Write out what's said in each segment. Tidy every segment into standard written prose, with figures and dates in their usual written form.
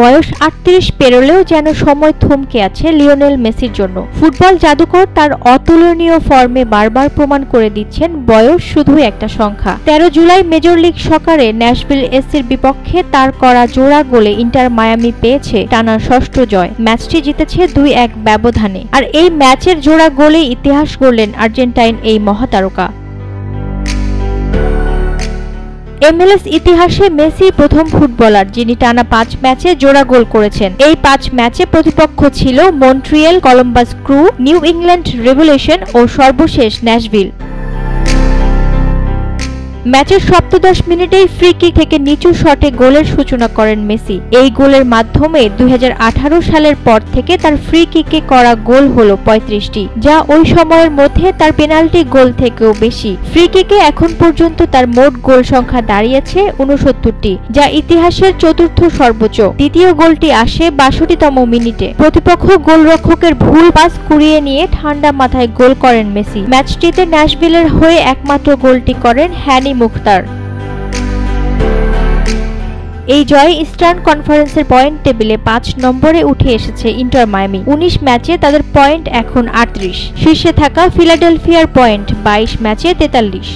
বয়স ৩৮ পেরোলেও যেন সময় থমকে আছে লিওনেল মেসির জন্য। ফুটবল জাদুকর তার অতুলনীয় ফর্মে বারবার প্রমাণ করে দিচ্ছেন বয়স শুধুই একটা সংখ্যা। ১৩ জুলাই মেজর লিগ সকারে ন্যাশভিল এসির বিপক্ষে তার করা জোড়া গোলে ইন্টার মায়ামি পেয়েছে টানা ষষ্ঠ জয়। ম্যাচটি জিতেছে ২-১ ব্যবধানে। আর এই ম্যাচের জোড়া গোলেই ইতিহাস গড়লেন আর্জেন্টাইন এই মহাতারকা। MLS ইতিহাসে মেসি প্রথম ফুটবলার যিনি টানা ৫ ম্যাচে জোড়া গোল করেছেন। এই ৫ ম্যাচে প্রতিপক্ষ ছিল Montreal, Columbus Crew, New England Revolution ও সর্বশেষ ন্যাশভিল। ম্যাচের সপ্তদশ মিনিটেই ফ্রি কিক থেকে নিচু শটে গোলের সূচনা করেন মেসি। এই গোলের মাধ্যমে ২০১৮ সালের পর থেকে তার ফ্রি কিকে করা গোল হলো ৩৫টি, যা ওই সময়ের মধ্যে তার পেনাল্টি গোল থেকেও বেশি। ফ্রি কিকে এখন পর্যন্ত তার মোট গোল সংখ্যা দাঁড়িয়েছে ৬৯টি, যা ইতিহাসের চতুর্থ সর্বোচ্চ। দ্বিতীয় গোলটি আসে ৬২তম মিনিটে। প্রতিপক্ষ গোলরক্ষকের ভুল পাস কুড়িয়ে নিয়ে ঠান্ডা মাথায় গোল করেন মেসি। ম্যাচটিতে ন্যাশভিলের হয়ে একমাত্র গোলটি করেন হ্যানি মুখতার। এই জয়ে ইস্টার্ন কনফারেন্সের পয়েন্ট টেবিলে ৫ নম্বরে উঠে এসেছে ইন্টার মায়ামি। ১৯ ম্যাচে তাদের পয়েন্ট এখন ৩৮। শীর্ষে থাকা ফিলাডেলফিয়ার পয়েন্ট ২২ ম্যাচে ৪৩।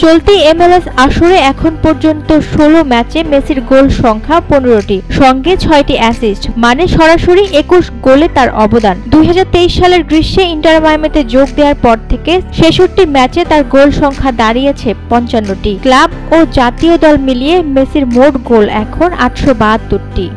চলতি MLS আসরে এখন পর্যন্ত ১৬ ম্যাচে মেসির গোল সংখ্যা ১৫টি, সঙ্গে ৬টি অ্যাসিস্ট, মানে সরাসরি ২১ গোলে তার অবদান। ২০২৩ সালের গ্রীষ্মে ইন্টার মায়ামিতে যোগ দেওয়ার পর থেকে ৬৬ ম্যাচে তার গোল সংখ্যা দাঁড়িয়েছে ৫৫টি। ক্লাব ও জাতীয় দল মিলিয়ে মেসির মোট গোল এখন ৮৭২টি।